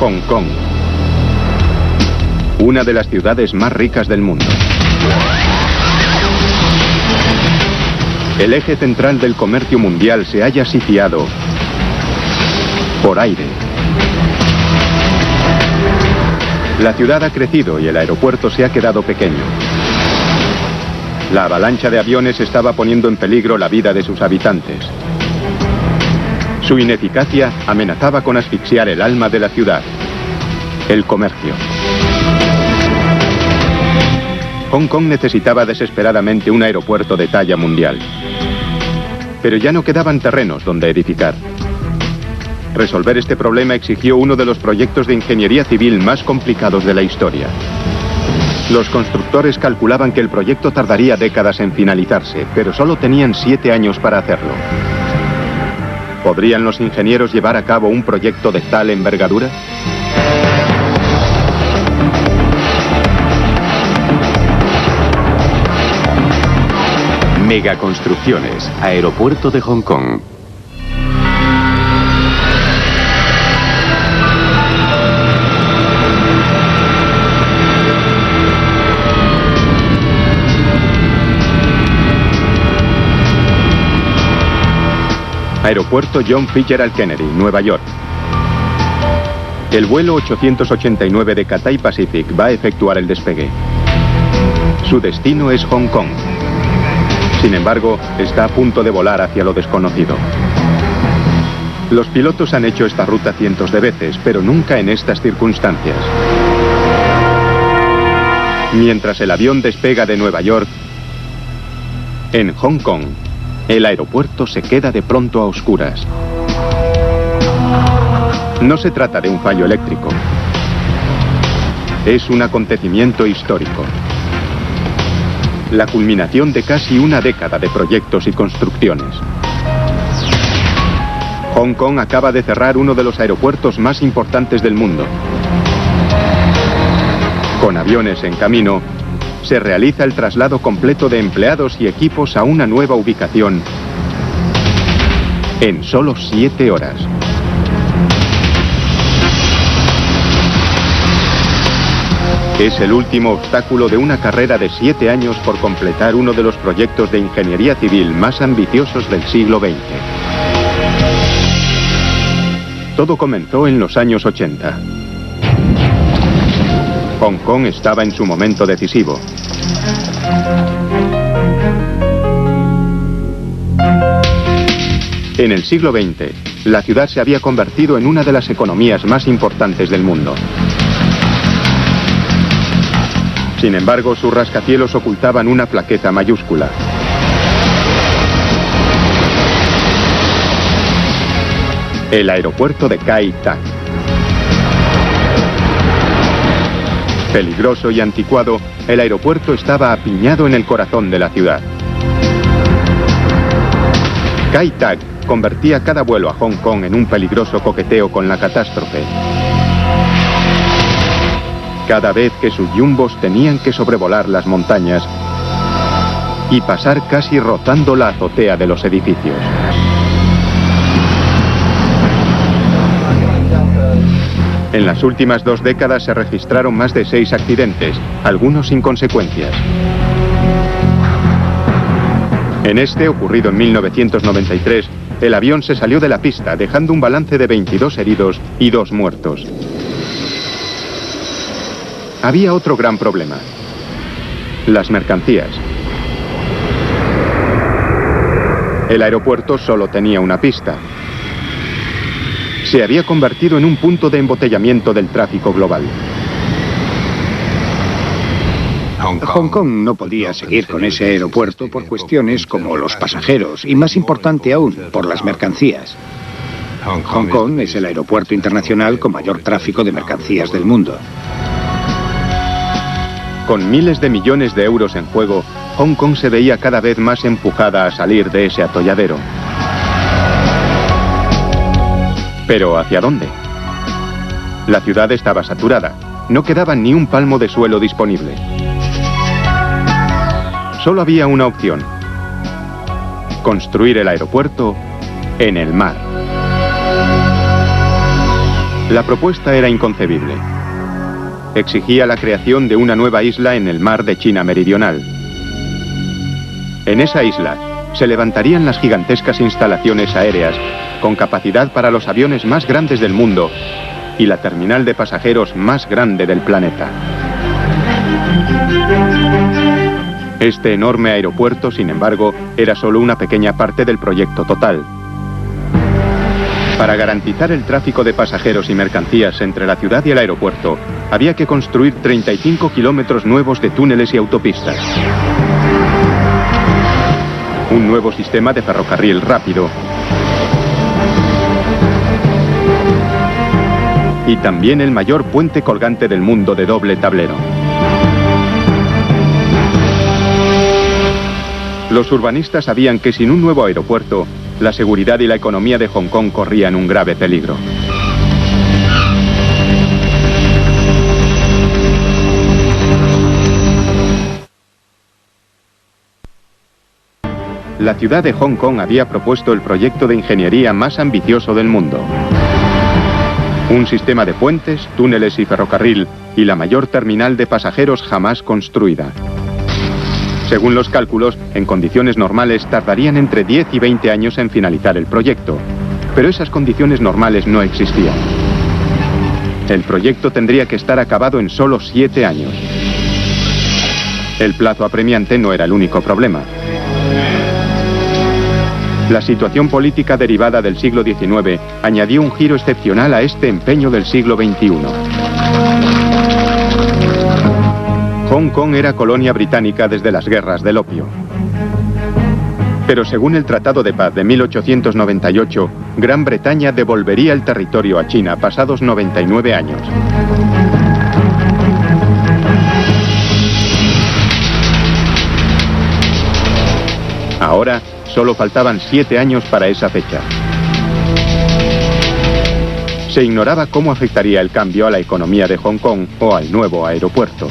Hong Kong, una de las ciudades más ricas del mundo. El eje central del comercio mundial se halla sitiado por aire. La ciudad ha crecido y el aeropuerto se ha quedado pequeño. La avalancha de aviones estaba poniendo en peligro la vida de sus habitantes. Su ineficacia amenazaba con asfixiar el alma de la ciudad, el comercio. Hong Kong necesitaba desesperadamente un aeropuerto de talla mundial. Pero ya no quedaban terrenos donde edificar. Resolver este problema exigió uno de los proyectos de ingeniería civil más complicados de la historia. Los constructores calculaban que el proyecto tardaría décadas en finalizarse, pero solo tenían 7 años para hacerlo. ¿Podrían los ingenieros llevar a cabo un proyecto de tal envergadura? Megaconstrucciones, Aeropuerto de Hong Kong. Aeropuerto John Fitzgerald Kennedy, Nueva York. El vuelo 889 de Cathay Pacific va a efectuar el despegue. Su destino es Hong Kong. Sin embargo, está a punto de volar hacia lo desconocido. Los pilotos han hecho esta ruta cientos de veces, pero nunca en estas circunstancias. Mientras el avión despega de Nueva York, en Hong Kong, el aeropuerto se queda de pronto a oscuras. No se trata de un fallo eléctrico. Es un acontecimiento histórico. La culminación de casi una década de proyectos y construcciones. Hong Kong acaba de cerrar uno de los aeropuertos más importantes del mundo. Con aviones en camino, se realiza el traslado completo de empleados y equipos a una nueva ubicación en solo 7 horas. Es el último obstáculo de una carrera de 7 años por completar uno de los proyectos de ingeniería civil más ambiciosos del siglo XX. Todo comenzó en los años 80. Hong Kong estaba en su momento decisivo. En el siglo XX, la ciudad se había convertido en una de las economías más importantes del mundo. Sin embargo, sus rascacielos ocultaban una flaqueza mayúscula. El aeropuerto de Kai Tak. Peligroso y anticuado, el aeropuerto estaba apiñado en el corazón de la ciudad. Kai Tak convertía cada vuelo a Hong Kong en un peligroso coqueteo con la catástrofe. Cada vez que sus jumbos tenían que sobrevolar las montañas y pasar casi rozando la azotea de los edificios. En las últimas 2 décadas se registraron más de 6 accidentes, algunos sin consecuencias. En este, ocurrido en 1993, el avión se salió de la pista, dejando un balance de 22 heridos y 2 muertos. Había otro gran problema: las mercancías. El aeropuerto solo tenía una pista. Se había convertido en un punto de embotellamiento del tráfico global. Hong Kong no podía seguir con ese aeropuerto por cuestiones como los pasajeros y, más importante aún, por las mercancías. Hong Kong es el aeropuerto internacional con mayor tráfico de mercancías del mundo. Con miles de millones de euros en juego, Hong Kong se veía cada vez más empujada a salir de ese atolladero. ¿Pero hacia dónde? La ciudad estaba saturada. No quedaba ni un palmo de suelo disponible. Solo había una opción: construir el aeropuerto en el mar. La propuesta era inconcebible. Exigía la creación de una nueva isla en el mar de China Meridional. En esa isla se levantarían las gigantescas instalaciones aéreas con capacidad para los aviones más grandes del mundo y la terminal de pasajeros más grande del planeta. Este enorme aeropuerto, sin embargo, era solo una pequeña parte del proyecto total. Para garantizar el tráfico de pasajeros y mercancías entre la ciudad y el aeropuerto, había que construir 35 kilómetros nuevos de túneles y autopistas. Un nuevo sistema de ferrocarril rápido. Y también el mayor puente colgante del mundo de doble tablero. Los urbanistas sabían que sin un nuevo aeropuerto, la seguridad y la economía de Hong Kong corrían un grave peligro. La ciudad de Hong Kong había propuesto el proyecto de ingeniería más ambicioso del mundo. Un sistema de puentes, túneles y ferrocarril y la mayor terminal de pasajeros jamás construida. Según los cálculos, en condiciones normales tardarían entre 10 y 20 años en finalizar el proyecto. Pero esas condiciones normales no existían. El proyecto tendría que estar acabado en solo 7 años. El plazo apremiante no era el único problema. La situación política derivada del siglo XIX añadió un giro excepcional a este empeño del siglo XXI. Hong Kong era colonia británica desde las guerras del opio. Pero según el Tratado de Paz de 1898, Gran Bretaña devolvería el territorio a China pasados 99 años. Ahora, solo faltaban 7 años para esa fecha. Se ignoraba cómo afectaría el cambio a la economía de Hong Kong o al nuevo aeropuerto.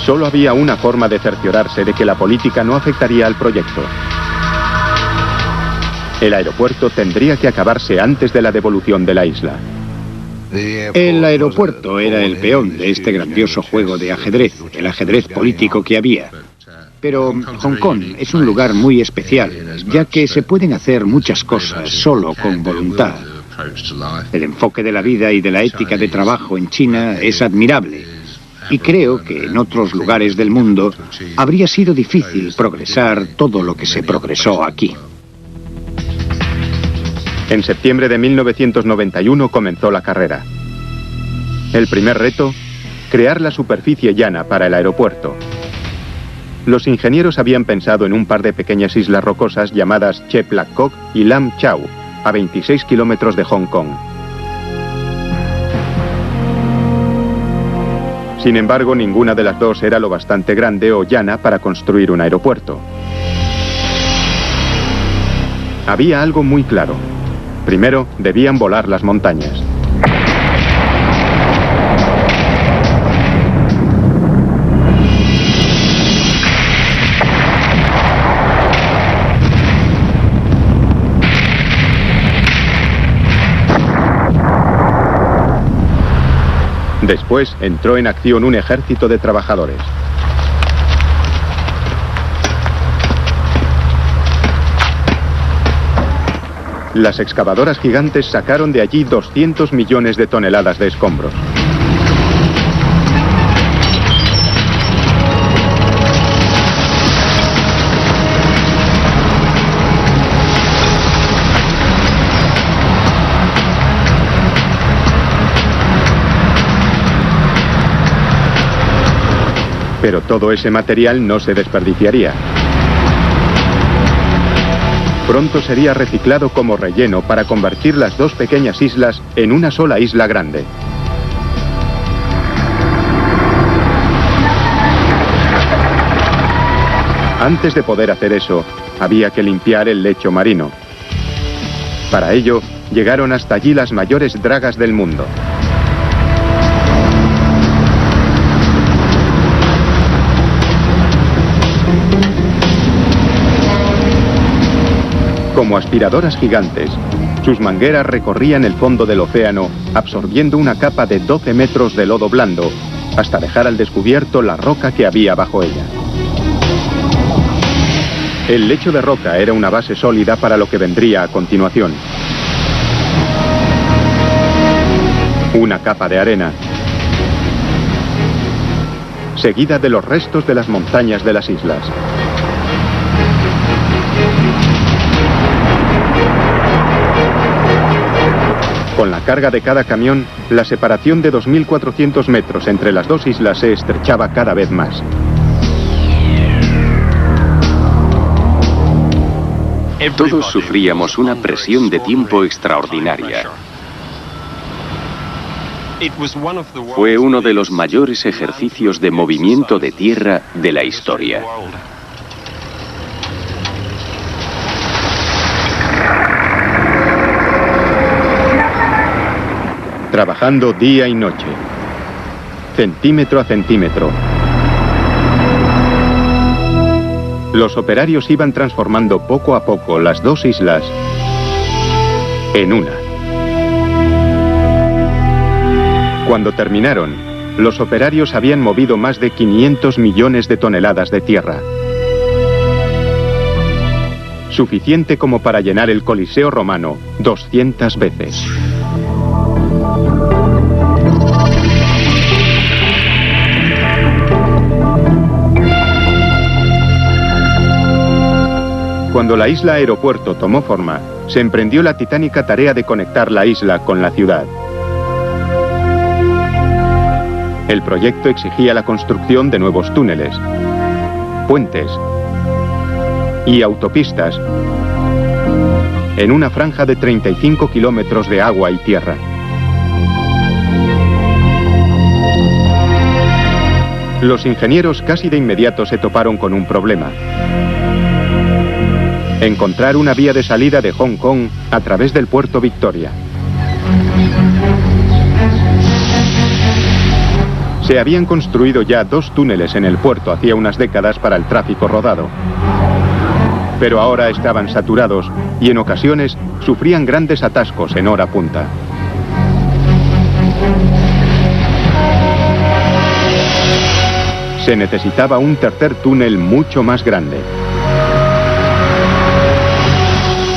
Solo había una forma de cerciorarse de que la política no afectaría al proyecto. El aeropuerto tendría que acabarse antes de la devolución de la isla. El aeropuerto era el peón de este grandioso juego de ajedrez, el ajedrez político que había. Pero Hong Kong es un lugar muy especial, ya que se pueden hacer muchas cosas solo con voluntad. El enfoque de la vida y de la ética de trabajo en China es admirable. Y creo que en otros lugares del mundo habría sido difícil progresar todo lo que se progresó aquí. En septiembre de 1991 comenzó la carrera. El primer reto, crear la superficie llana para el aeropuerto. Los ingenieros habían pensado en un par de pequeñas islas rocosas llamadas Chep Lak Kok y Lam Chau, a 26 kilómetros de Hong Kong. Sin embargo, ninguna de las dos era lo bastante grande o llana para construir un aeropuerto. Había algo muy claro. Primero, debían volar las montañas. Después entró en acción un ejército de trabajadores. Las excavadoras gigantes sacaron de allí 200 millones de toneladas de escombros. Pero todo ese material no se desperdiciaría. Pronto sería reciclado como relleno para convertir las dos pequeñas islas en una sola isla grande. Antes de poder hacer eso, había que limpiar el lecho marino. Para ello, llegaron hasta allí las mayores dragas del mundo. Como aspiradoras gigantes, sus mangueras recorrían el fondo del océano, absorbiendo una capa de 12 metros de lodo blando, hasta dejar al descubierto la roca que había bajo ella. El lecho de roca era una base sólida para lo que vendría a continuación. Una capa de arena, seguida de los restos de las montañas de las islas. Con la carga de cada camión, la separación de 2.400 metros entre las dos islas se estrechaba cada vez más. Todos sufríamos una presión de tiempo extraordinaria. Fue uno de los mayores ejercicios de movimiento de tierra de la historia. Trabajando día y noche, centímetro a centímetro. Los operarios iban transformando poco a poco las dos islas en una. Cuando terminaron, los operarios habían movido más de 500 millones de toneladas de tierra. Suficiente como para llenar el Coliseo romano 200 veces. Cuando la isla aeropuerto tomó forma, se emprendió la titánica tarea de conectar la isla con la ciudad. El proyecto exigía la construcción de nuevos túneles, puentes y autopistas en una franja de 35 kilómetros de agua y tierra. Los ingenieros casi de inmediato se toparon con un problema: encontrar una vía de salida de Hong Kong a través del puerto Victoria. Se habían construido ya 2 túneles en el puerto hacía unas décadas para el tráfico rodado. Pero ahora estaban saturados y en ocasiones sufrían grandes atascos en hora punta. Se necesitaba un tercer túnel mucho más grande.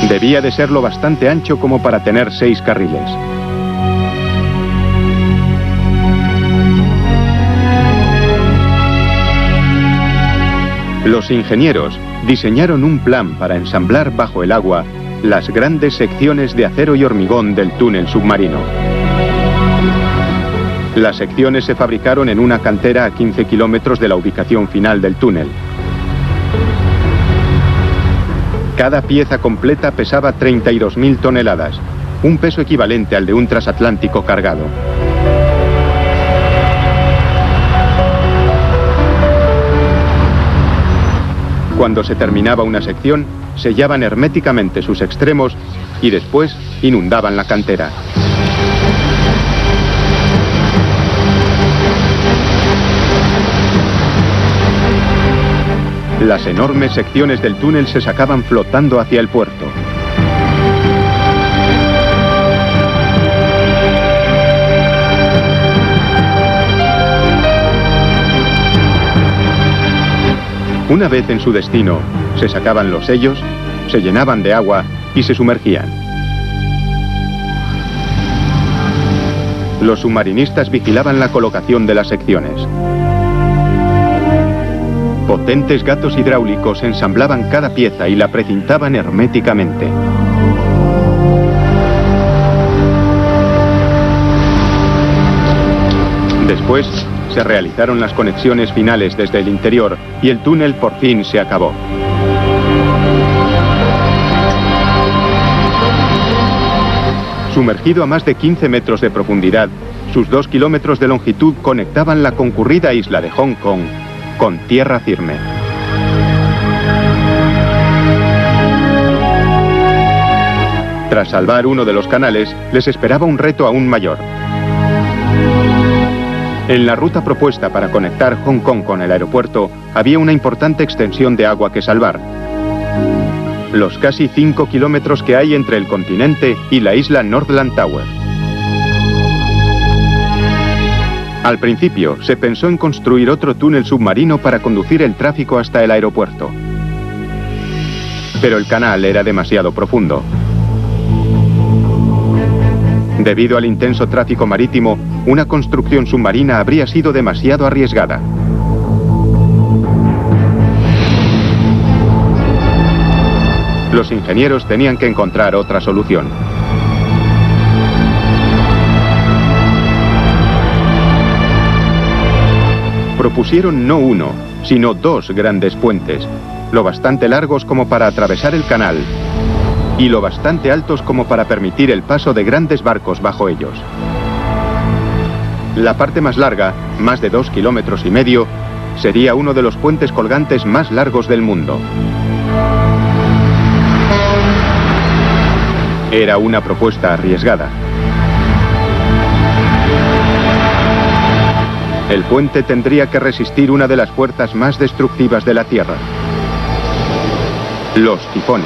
Debía de ser lo bastante ancho como para tener 6 carriles. Los ingenieros diseñaron un plan para ensamblar bajo el agua las grandes secciones de acero y hormigón del túnel submarino. Las secciones se fabricaron en una cantera a 15 kilómetros de la ubicación final del túnel. Cada pieza completa pesaba 32.000 toneladas, un peso equivalente al de un transatlántico cargado. Cuando se terminaba una sección, sellaban herméticamente sus extremos y después inundaban la cantera. Las enormes secciones del túnel se sacaban flotando hacia el puerto. Una vez en su destino, se sacaban los sellos, se llenaban de agua y se sumergían. Los submarinistas vigilaban la colocación de las secciones. Potentes gatos hidráulicos ensamblaban cada pieza y la precintaban herméticamente. Después, se realizaron las conexiones finales desde el interior y el túnel por fin se acabó. Sumergido a más de 15 metros de profundidad, sus 2 kilómetros de longitud conectaban la concurrida isla de Hong Kong con tierra firme. Tras salvar uno de los canales, les esperaba un reto aún mayor. En la ruta propuesta para conectar Hong Kong con el aeropuerto, había una importante extensión de agua que salvar. los casi 5 kilómetros que hay entre el continente y la isla Northland Tower. Al principio, se pensó en construir otro túnel submarino para conducir el tráfico hasta el aeropuerto. Pero el canal era demasiado profundo. Debido al intenso tráfico marítimo, una construcción submarina habría sido demasiado arriesgada. Los ingenieros tenían que encontrar otra solución. Propusieron no uno, sino dos grandes puentes, lo bastante largos como para atravesar el canal y lo bastante altos como para permitir el paso de grandes barcos bajo ellos. La parte más larga, más de 2,5 kilómetros, sería uno de los puentes colgantes más largos del mundo. Era una propuesta arriesgada. El puente tendría que resistir una de las fuerzas más destructivas de la Tierra: los tifones.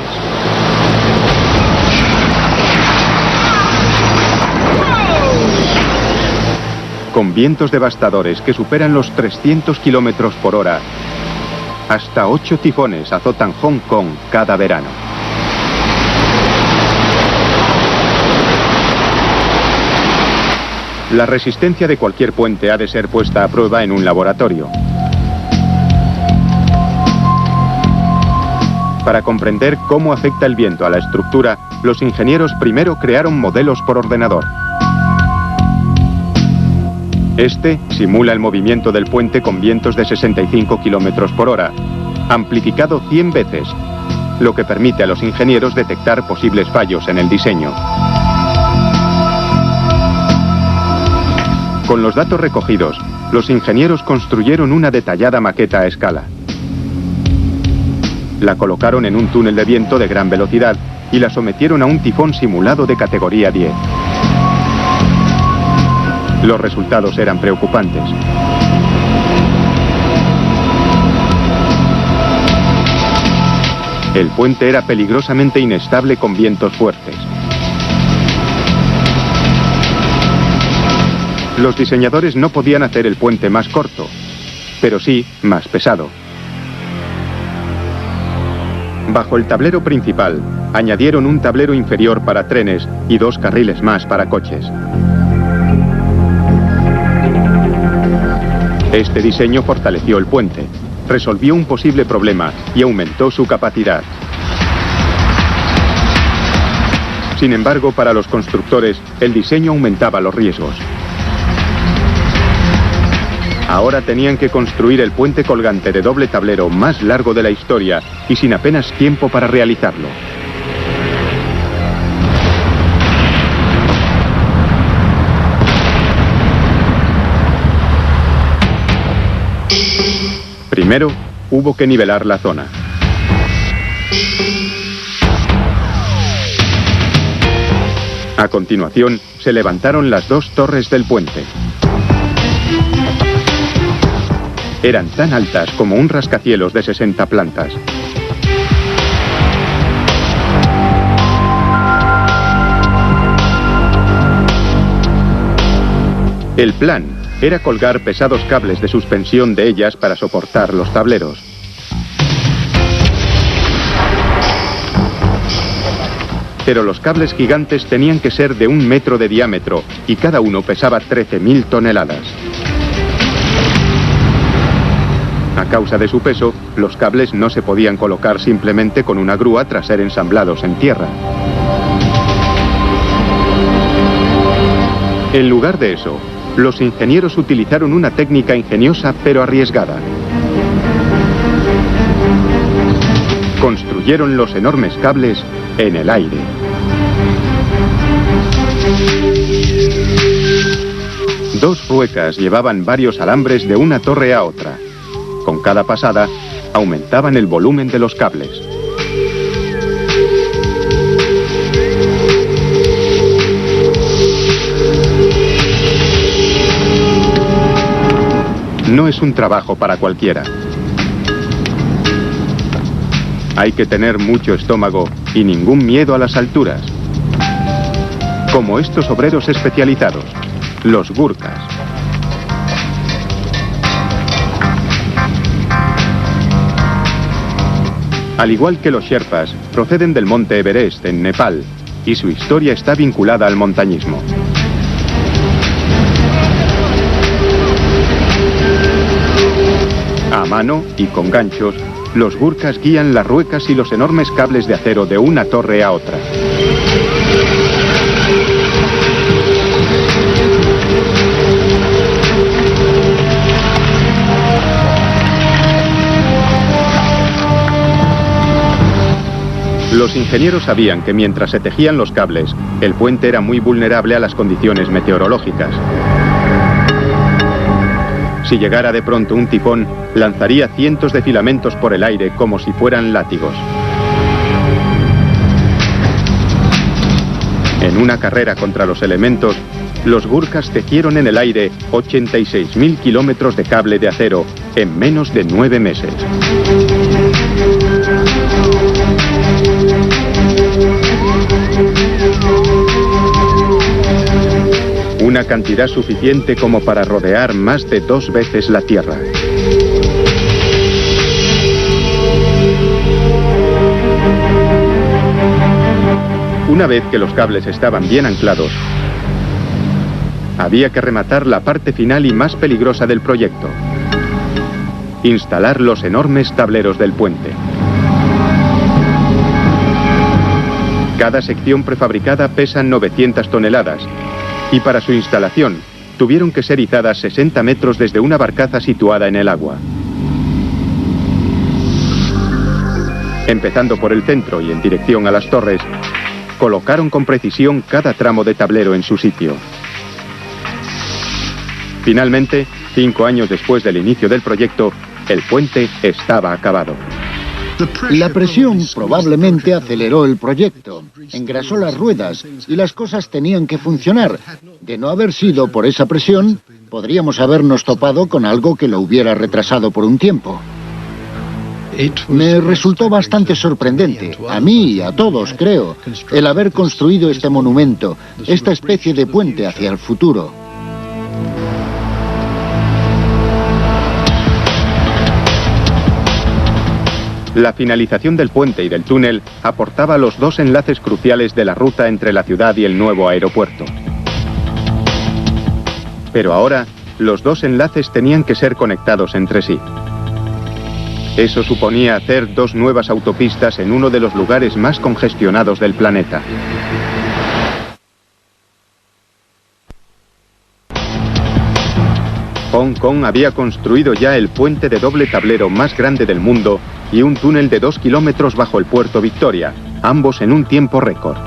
Con vientos devastadores que superan los 300 kilómetros por hora, hasta 8 tifones azotan Hong Kong cada verano. La resistencia de cualquier puente ha de ser puesta a prueba en un laboratorio. Para comprender cómo afecta el viento a la estructura, los ingenieros primero crearon modelos por ordenador. Este simula el movimiento del puente con vientos de 65 kilómetros por hora, amplificado 100 veces, lo que permite a los ingenieros detectar posibles fallos en el diseño. Con los datos recogidos, los ingenieros construyeron una detallada maqueta a escala. La colocaron en un túnel de viento de gran velocidad y la sometieron a un tifón simulado de categoría 10. Los resultados eran preocupantes. El puente era peligrosamente inestable con vientos fuertes. Los diseñadores no podían hacer el puente más corto, pero sí más pesado. Bajo el tablero principal, añadieron un tablero inferior para trenes y 2 carriles más para coches. Este diseño fortaleció el puente, resolvió un posible problema y aumentó su capacidad. Sin embargo, para los constructores, el diseño aumentaba los riesgos. Ahora tenían que construir el puente colgante de doble tablero más largo de la historia y sin apenas tiempo para realizarlo. Primero, hubo que nivelar la zona. A continuación, se levantaron las 2 torres del puente. Eran tan altas como un rascacielos de 60 plantas. El plan era colgar pesados cables de suspensión de ellas para soportar los tableros. Pero los cables gigantes tenían que ser de 1 metro de diámetro y cada uno pesaba 13.000 toneladas. A causa de su peso, los cables no se podían colocar simplemente con una grúa tras ser ensamblados en tierra. En lugar de eso, los ingenieros utilizaron una técnica ingeniosa pero arriesgada. Construyeron los enormes cables en el aire. Dos ruecas llevaban varios alambres de una torre a otra. Con cada pasada, aumentaban el volumen de los cables. No es un trabajo para cualquiera. Hay que tener mucho estómago y ningún miedo a las alturas. Como estos obreros especializados, los Gurkhas. Al igual que los Sherpas, proceden del monte Everest, en Nepal, y su historia está vinculada al montañismo. A mano y con ganchos, los Gurkhas guían las ruecas y los enormes cables de acero de una torre a otra. Los ingenieros sabían que mientras se tejían los cables, el puente era muy vulnerable a las condiciones meteorológicas. Si llegara de pronto un tifón, lanzaría cientos de filamentos por el aire como si fueran látigos. En una carrera contra los elementos, los Gurkhas tejieron en el aire 86.000 kilómetros de cable de acero en menos de 9 meses. Una cantidad suficiente como para rodear más de 2 veces la Tierra. Una vez que los cables estaban bien anclados, había que rematar la parte final y más peligrosa del proyecto: instalar los enormes tableros del puente. Cada sección prefabricada pesa 900 toneladas y para su instalación tuvieron que ser izadas 60 metros desde una barcaza situada en el agua. Empezando por el centro y en dirección a las torres, colocaron con precisión cada tramo de tablero en su sitio. Finalmente, 5 años después del inicio del proyecto, el puente estaba acabado. La presión probablemente aceleró el proyecto, engrasó las ruedas y las cosas tenían que funcionar. De no haber sido por esa presión, podríamos habernos topado con algo que lo hubiera retrasado por un tiempo. Me resultó bastante sorprendente, a mí y a todos, creo, el haber construido este monumento, esta especie de puente hacia el futuro. La finalización del puente y del túnel aportaba los 2 enlaces cruciales de la ruta entre la ciudad y el nuevo aeropuerto. Pero ahora, los 2 enlaces tenían que ser conectados entre sí. Eso suponía hacer 2 nuevas autopistas en uno de los lugares más congestionados del planeta. Hong Kong había construido ya el puente de doble tablero más grande del mundo y un túnel de 2 kilómetros bajo el puerto Victoria, ambos en un tiempo récord.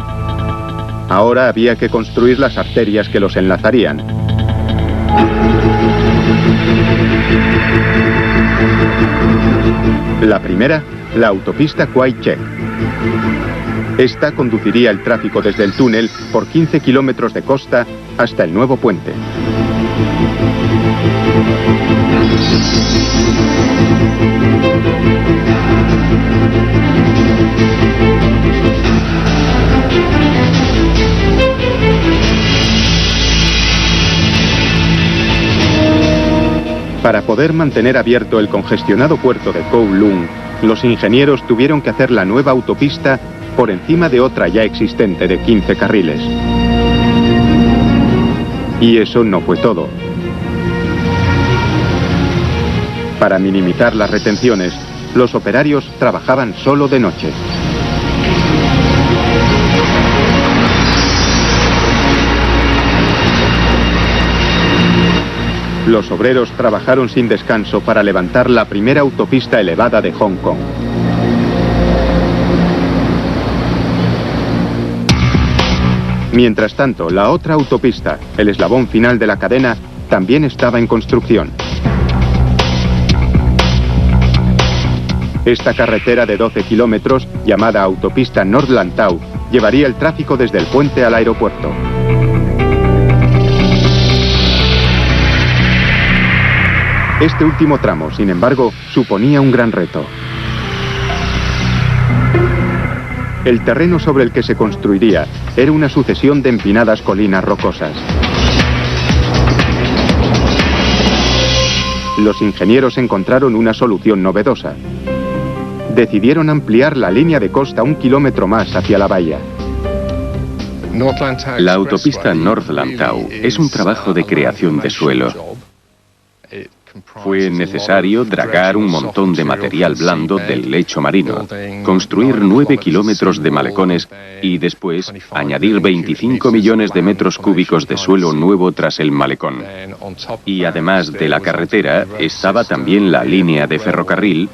Ahora había que construir las arterias que los enlazarían. La primera, la autopista Kwai Chek. Esta conduciría el tráfico desde el túnel por 15 kilómetros de costa hasta el nuevo puente. Para poder mantener abierto el congestionado puerto de Kowloon, los ingenieros tuvieron que hacer la nueva autopista por encima de otra ya existente de 15 carriles. Y eso no fue todo. Para minimizar las retenciones, los operarios trabajaban solo de noche. Los obreros trabajaron sin descanso para levantar la primera autopista elevada de Hong Kong. Mientras tanto, la otra autopista, el eslabón final de la cadena, también estaba en construcción. Esta carretera de 12 kilómetros, llamada autopista Nord-Lantau, llevaría el tráfico desde el puente al aeropuerto. Este último tramo, sin embargo, suponía un gran reto. El terreno sobre el que se construiría era una sucesión de empinadas colinas rocosas. Los ingenieros encontraron una solución novedosa. Decidieron ampliar la línea de costa 1 kilómetro más hacia la bahía. La autopista North Lantau es un trabajo de creación de suelo. Fue necesario dragar un montón de material blando del lecho marino, construir 9 kilómetros de malecones y después añadir 25 millones de metros cúbicos de suelo nuevo tras el malecón. Y además de la carretera, estaba también la línea de ferrocarril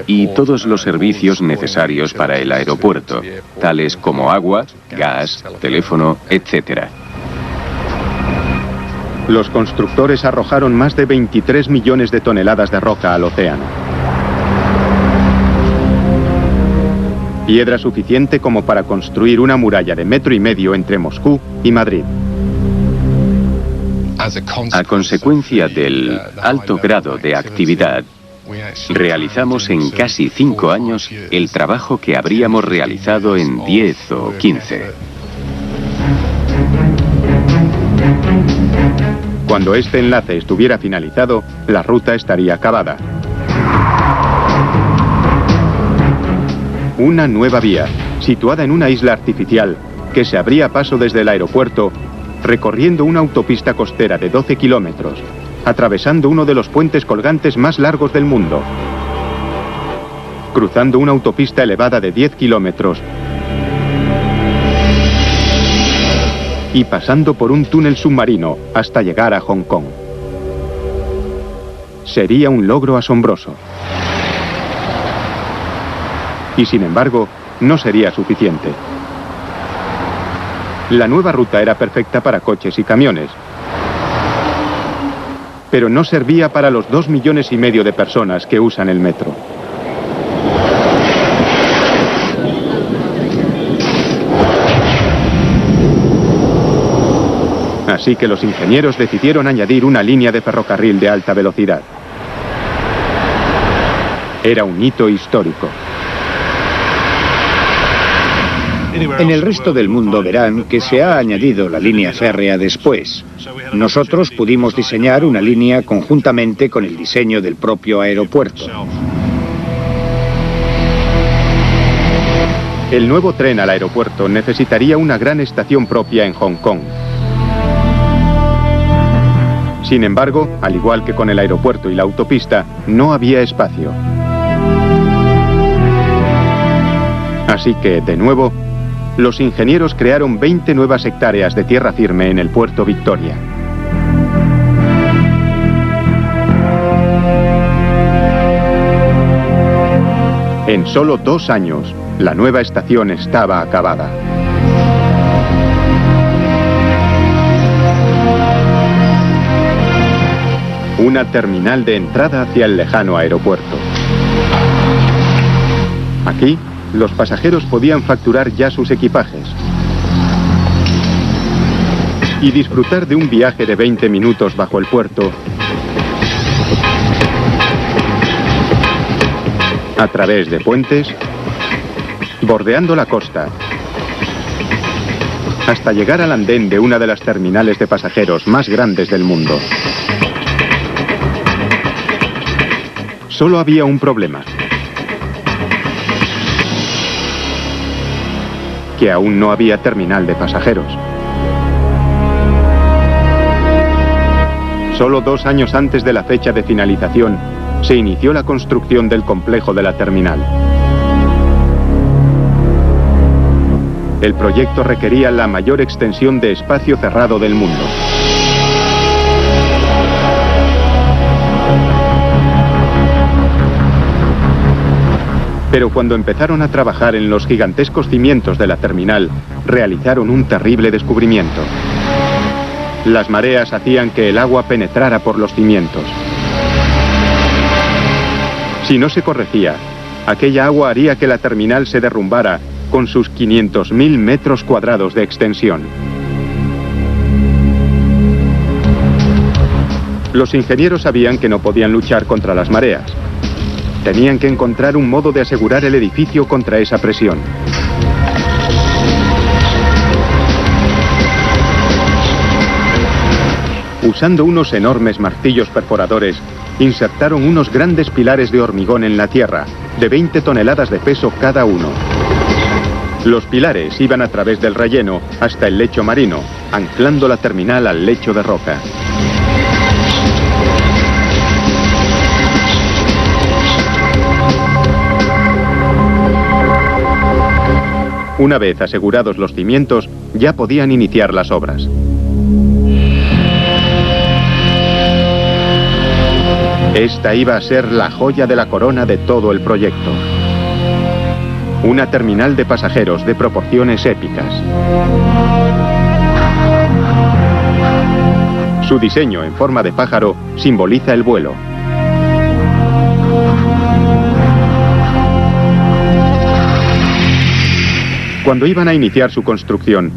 y todos los servicios necesarios para el aeropuerto, tales como agua, gas, teléfono, etc. Los constructores arrojaron más de 23 millones de toneladas de roca al océano. Piedra suficiente como para construir una muralla de 1,5 metros entre Moscú y Madrid. A consecuencia del alto grado de actividad, realizamos en casi 5 años el trabajo que habríamos realizado en 10 o 15. Cuando este enlace estuviera finalizado, la ruta estaría acabada. Una nueva vía, situada en una isla artificial, que se abría paso desde el aeropuerto, recorriendo una autopista costera de 12 kilómetros, atravesando uno de los puentes colgantes más largos del mundo, cruzando una autopista elevada de 10 kilómetros y pasando por un túnel submarino hasta llegar a Hong Kong. Sería un logro asombroso. Y sin embargo, no sería suficiente. La nueva ruta era perfecta para coches y camiones, pero no servía para los 2,5 millones de personas que usan el metro. Así que los ingenieros decidieron añadir una línea de ferrocarril de alta velocidad. Era un hito histórico. En el resto del mundo verán que se ha añadido la línea férrea después. Nosotros pudimos diseñar una línea conjuntamente con el diseño del propio aeropuerto. El nuevo tren al aeropuerto necesitaría una gran estación propia en Hong Kong. Sin embargo, al igual que con el aeropuerto y la autopista, no había espacio. Así que, de nuevo, los ingenieros crearon 20 nuevas hectáreas de tierra firme en el puerto Victoria. En solo 2 años, la nueva estación estaba acabada. Una terminal de entrada hacia el lejano aeropuerto. Aquí, los pasajeros podían facturar ya sus equipajes y disfrutar de un viaje de 20 minutos bajo el puerto, a través de puentes, bordeando la costa, hasta llegar al andén de una de las terminales de pasajeros más grandes del mundo. Solo había un problema: que aún no había terminal de pasajeros. Solo 2 años antes de la fecha de finalización, se inició la construcción del complejo de la terminal. El proyecto requería la mayor extensión de espacio cerrado del mundo. Pero cuando empezaron a trabajar en los gigantescos cimientos de la terminal, realizaron un terrible descubrimiento. Las mareas hacían que el agua penetrara por los cimientos. Si no se corregía, aquella agua haría que la terminal se derrumbara con sus 500.000 metros cuadrados de extensión. Los ingenieros sabían que no podían luchar contra las mareas. Tenían que encontrar un modo de asegurar el edificio contra esa presión. usando unos enormes martillos perforadores, insertaron unos grandes pilares de hormigón en la tierra, de 20 toneladas de peso cada uno. Los pilares iban a través del relleno hasta el lecho marino, anclando la terminal al lecho de roca. Una vez asegurados los cimientos, ya podían iniciar las obras. Esta iba a ser la joya de la corona de todo el proyecto. Una terminal de pasajeros de proporciones épicas. Su diseño en forma de pájaro simboliza el vuelo. Cuando iban a iniciar su construcción,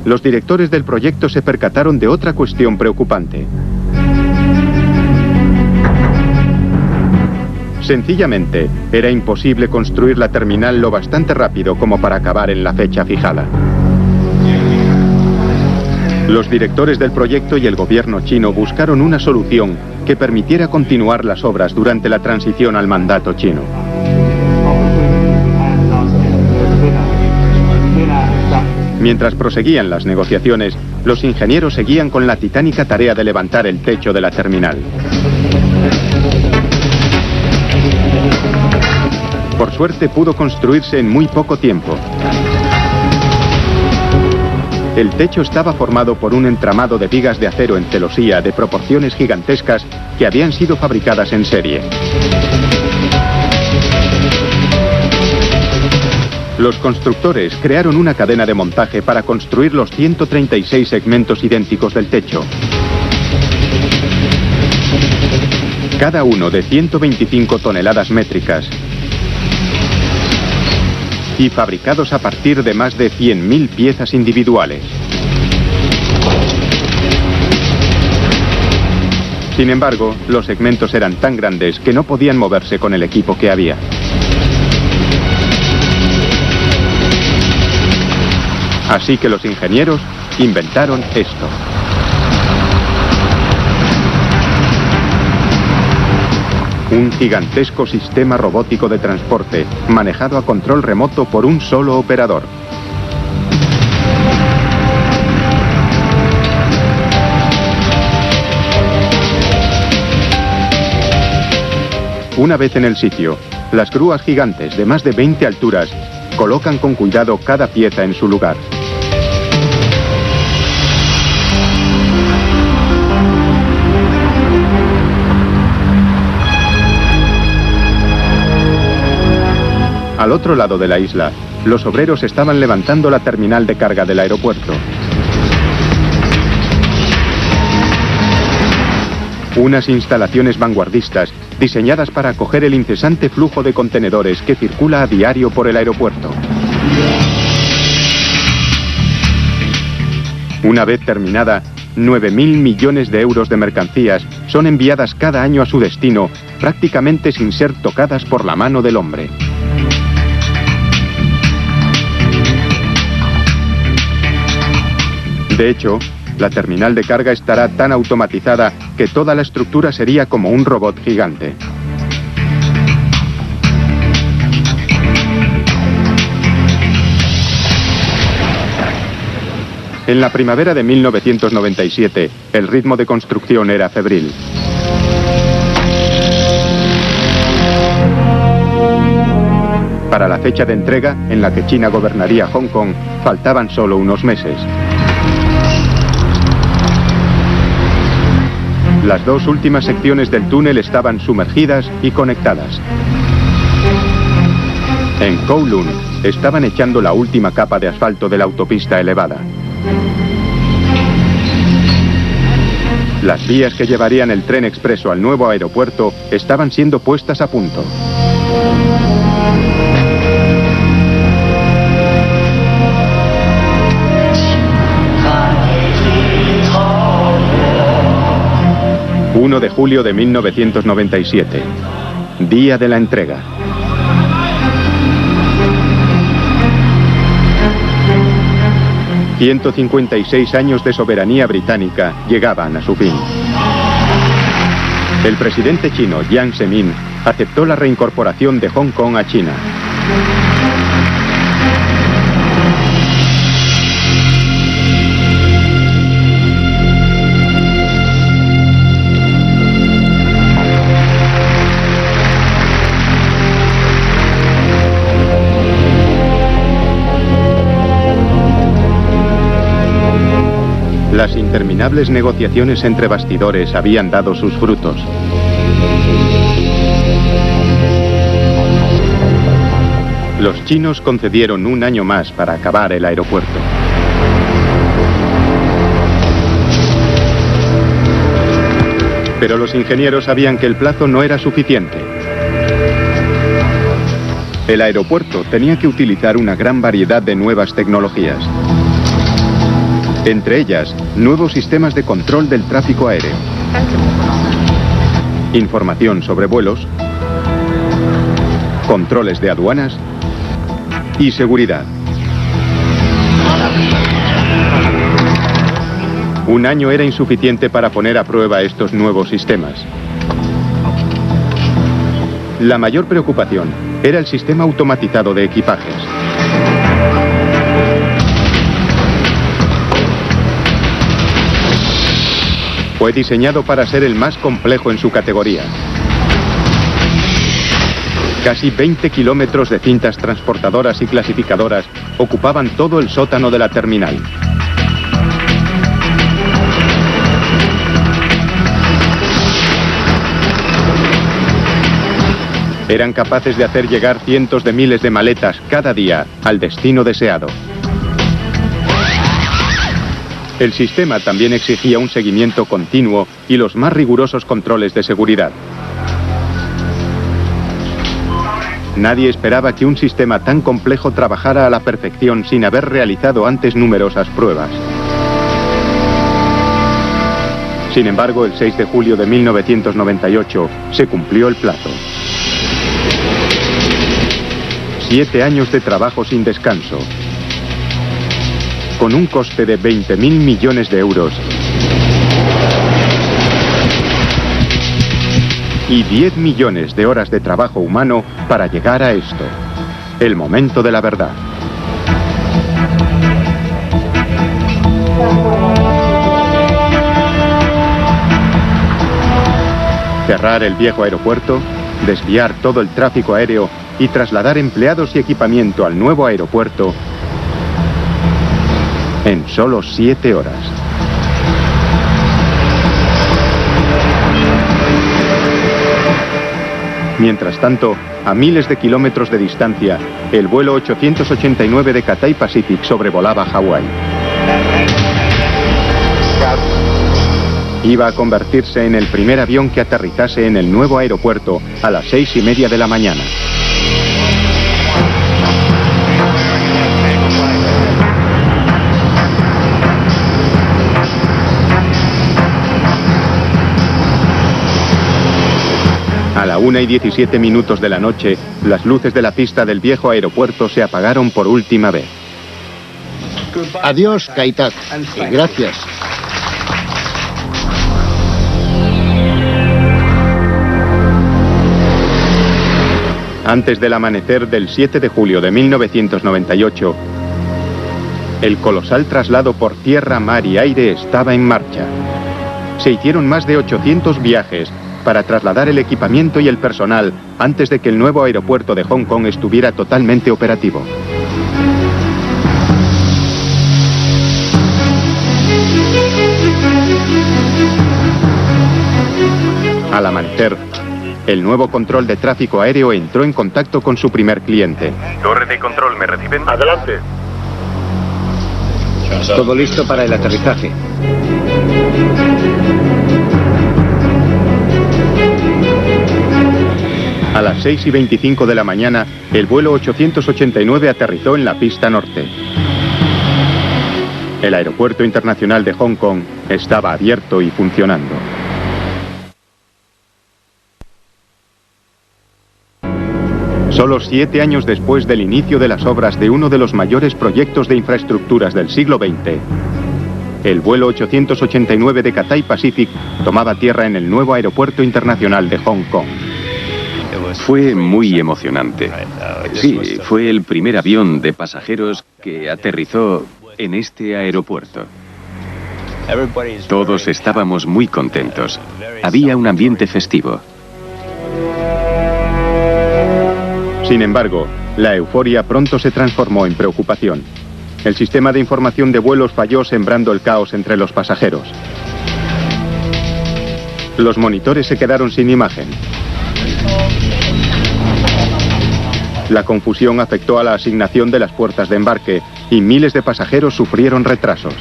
los directores del proyecto se percataron de otra cuestión preocupante. Sencillamente, era imposible construir la terminal lo bastante rápido como para acabar en la fecha fijada. Los directores del proyecto y el gobierno chino buscaron una solución que permitiera continuar las obras durante la transición al mandato chino. Mientras proseguían las negociaciones, los ingenieros seguían con la titánica tarea de levantar el techo de la terminal. Por suerte pudo construirse en muy poco tiempo. El techo estaba formado por un entramado de vigas de acero en celosía de proporciones gigantescas que habían sido fabricadas en serie. Los constructores crearon una cadena de montaje para construir los 136 segmentos idénticos del techo. Cada uno de 125 toneladas métricas y fabricados a partir de más de 100.000 piezas individuales. Sin embargo, los segmentos eran tan grandes que no podían moverse con el equipo que había. Así que los ingenieros inventaron esto. Un gigantesco sistema robótico de transporte, manejado a control remoto por un solo operador. Una vez en el sitio, las grúas gigantes de más de 20 alturas colocan con cuidado cada pieza en su lugar. Al otro lado de la isla, los obreros estaban levantando la terminal de carga del aeropuerto. Unas instalaciones vanguardistas diseñadas para acoger el incesante flujo de contenedores que circula a diario por el aeropuerto. Una vez terminada, 9.000 millones de euros de mercancías son enviadas cada año a su destino, prácticamente sin ser tocadas por la mano del hombre. De hecho, la terminal de carga estará tan automatizada que toda la estructura sería como un robot gigante. En la primavera de 1997, el ritmo de construcción era febril. Para la fecha de entrega, en la que China gobernaría Hong Kong, faltaban solo unos meses. Las dos últimas secciones del túnel estaban sumergidas y conectadas. En Kowloon estaban echando la última capa de asfalto de la autopista elevada. Las vías que llevarían el tren expreso al nuevo aeropuerto estaban siendo puestas a punto. ...1 de julio de 1997... día de la entrega. 156 años de soberanía británica llegaban a su fin. El presidente chino Jiang Zemin aceptó la reincorporación de Hong Kong a China. Las interminables negociaciones entre bastidores habían dado sus frutos. Los chinos concedieron un año más para acabar el aeropuerto. Pero los ingenieros sabían que el plazo no era suficiente. El aeropuerto tenía que utilizar una gran variedad de nuevas tecnologías. Entre ellas, nuevos sistemas de control del tráfico aéreo, información sobre vuelos, controles de aduanas y seguridad. Un año era insuficiente para poner a prueba estos nuevos sistemas. La mayor preocupación era el sistema automatizado de equipajes. Fue diseñado para ser el más complejo en su categoría. Casi 20 kilómetros de cintas transportadoras y clasificadoras ocupaban todo el sótano de la terminal. Eran capaces de hacer llegar cientos de miles de maletas cada día al destino deseado. El sistema también exigía un seguimiento continuo y los más rigurosos controles de seguridad. Nadie esperaba que un sistema tan complejo trabajara a la perfección sin haber realizado antes numerosas pruebas. Sin embargo, el 6 de julio de 1998 se cumplió el plazo. 7 años de trabajo sin descanso, con un coste de 20.000 millones de euros y 10 millones de horas de trabajo humano para llegar a esto, el momento de la verdad. Cerrar el viejo aeropuerto, desviar todo el tráfico aéreo y trasladar empleados y equipamiento al nuevo aeropuerto en solo 7 horas. Mientras tanto, a miles de kilómetros de distancia, el vuelo 889 de Cathay Pacific sobrevolaba Hawái. Iba a convertirse en el primer avión que aterrizase en el nuevo aeropuerto a las 6:30 de la mañana. A la 1:17 de la noche, las luces de la pista del viejo aeropuerto se apagaron por última vez. Adiós, Kai-Tak, y gracias. Antes del amanecer del 7 de julio de 1998, el colosal traslado por tierra, mar y aire estaba en marcha. Se hicieron más de 800 viajes para trasladar el equipamiento y el personal antes de que el nuevo aeropuerto de Hong Kong estuviera totalmente operativo. Al amanecer, el nuevo control de tráfico aéreo entró en contacto con su primer cliente. Torre de control, ¿me reciben? Adelante. Todo listo para el aterrizaje. A las 6:25 de la mañana, el vuelo 889 aterrizó en la pista norte. El aeropuerto internacional de Hong Kong estaba abierto y funcionando. Solo 7 años después del inicio de las obras de uno de los mayores proyectos de infraestructuras del siglo XX, el vuelo 889 de Cathay Pacific tomaba tierra en el nuevo aeropuerto internacional de Hong Kong. Fue muy emocionante. Sí, fue el primer avión de pasajeros que aterrizó en este aeropuerto. Todos estábamos muy contentos. Había un ambiente festivo. Sin embargo, la euforia pronto se transformó en preocupación. El sistema de información de vuelos falló, sembrando el caos entre los pasajeros. Los monitores se quedaron sin imagen. La confusión afectó a la asignación de las puertas de embarque y miles de pasajeros sufrieron retrasos.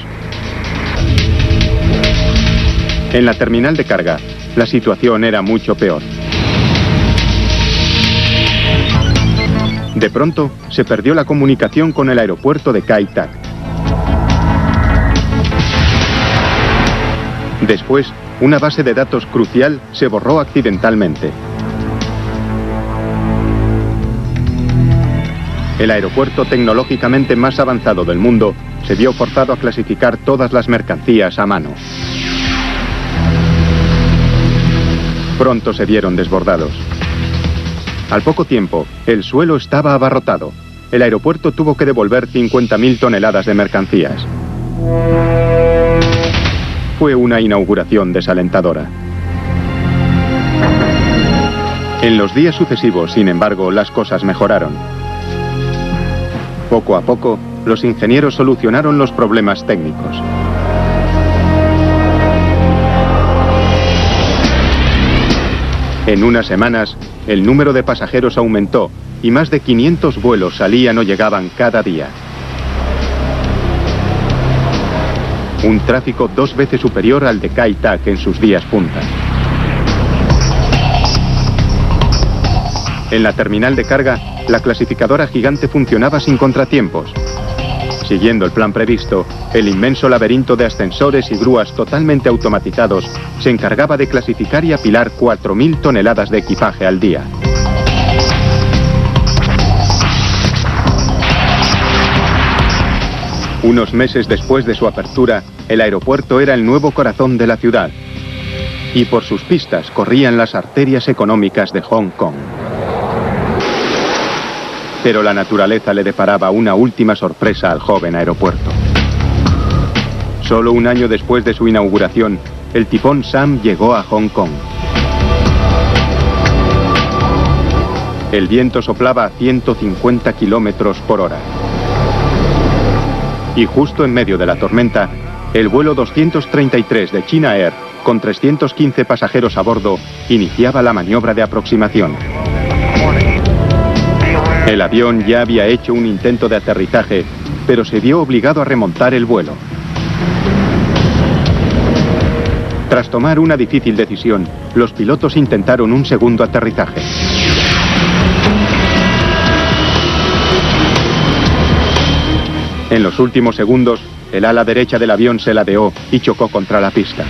En la terminal de carga, la situación era mucho peor. De pronto, se perdió la comunicación con el aeropuerto de Kai Tak. Después, una base de datos crucial se borró accidentalmente. El aeropuerto tecnológicamente más avanzado del mundo se vio forzado a clasificar todas las mercancías a mano. Pronto se vieron desbordados. Al poco tiempo, el suelo estaba abarrotado. El aeropuerto tuvo que devolver 50.000 toneladas de mercancías. Fue una inauguración desalentadora. En los días sucesivos, sin embargo, las cosas mejoraron. Poco a poco, los ingenieros solucionaron los problemas técnicos. En unas semanas, el número de pasajeros aumentó y más de 500 vuelos salían o llegaban cada día. Un tráfico 2 veces superior al de Kai Tak en sus días punta. En la terminal de carga, la clasificadora gigante funcionaba sin contratiempos. Siguiendo el plan previsto, el inmenso laberinto de ascensores y grúas totalmente automatizados se encargaba de clasificar y apilar 4.000 toneladas de equipaje al día. Unos meses después de su apertura, el aeropuerto era el nuevo corazón de la ciudad. Y por sus pistas corrían las arterias económicas de Hong Kong. Pero la naturaleza le deparaba una última sorpresa al joven aeropuerto. Solo un año después de su inauguración, el tifón Sam llegó a Hong Kong. El viento soplaba a 150 kilómetros por hora. Y justo en medio de la tormenta, el vuelo 233 de China Air, con 315 pasajeros a bordo, iniciaba la maniobra de aproximación. El avión ya había hecho un intento de aterrizaje, pero se vio obligado a remontar el vuelo. Tras tomar una difícil decisión, los pilotos intentaron un segundo aterrizaje. En los últimos segundos, el ala derecha del avión se ladeó y chocó contra la pista.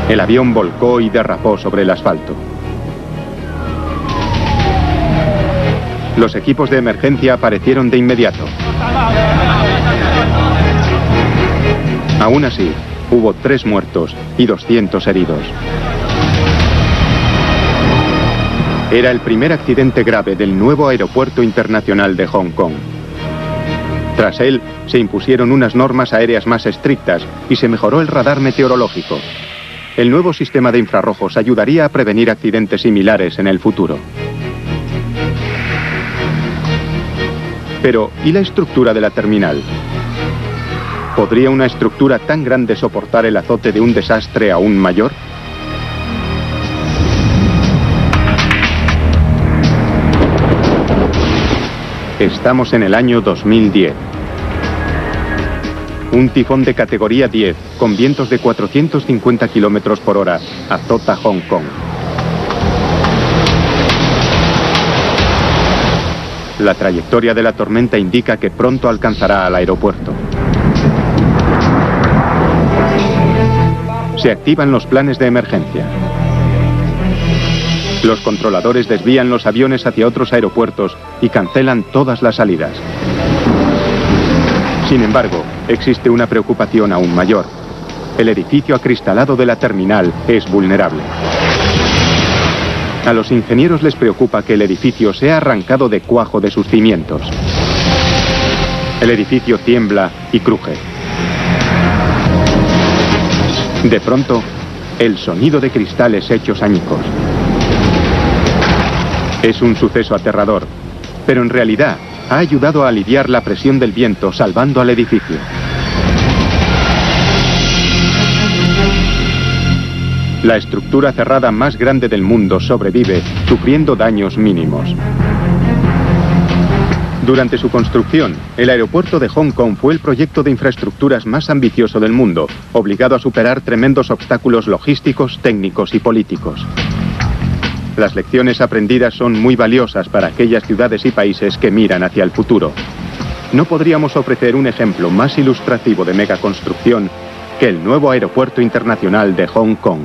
El avión volcó y derrapó sobre el asfalto. Los equipos de emergencia aparecieron de inmediato. Aún así, hubo 3 muertos y 200 heridos. Era el primer accidente grave del nuevo aeropuerto internacional de Hong Kong. Tras él, se impusieron unas normas aéreas más estrictas y se mejoró el radar meteorológico. El nuevo sistema de infrarrojos ayudaría a prevenir accidentes similares en el futuro. Pero, ¿y la estructura de la terminal? ¿Podría una estructura tan grande soportar el azote de un desastre aún mayor? Estamos en el año 2010. Un tifón de categoría 10, con vientos de 450 kilómetros por hora, azota Hong Kong. La trayectoria de la tormenta indica que pronto alcanzará al aeropuerto. Se activan los planes de emergencia. Los controladores desvían los aviones hacia otros aeropuertos y cancelan todas las salidas. Sin embargo, existe una preocupación aún mayor. El edificio acristalado de la terminal es vulnerable. A los ingenieros les preocupa que el edificio sea arrancado de cuajo de sus cimientos. El edificio tiembla y cruje. De pronto, el sonido de cristales hechos añicos. Es un suceso aterrador, pero en realidad ha ayudado a aliviar la presión del viento, salvando al edificio. La estructura cerrada más grande del mundo sobrevive, sufriendo daños mínimos. Durante su construcción, el aeropuerto de Hong Kong fue el proyecto de infraestructuras más ambicioso del mundo, obligado a superar tremendos obstáculos logísticos, técnicos y políticos. Las lecciones aprendidas son muy valiosas para aquellas ciudades y países que miran hacia el futuro. No podríamos ofrecer un ejemplo más ilustrativo de megaconstrucción que el nuevo aeropuerto internacional de Hong Kong.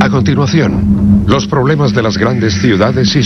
A continuación, los problemas de las grandes ciudades y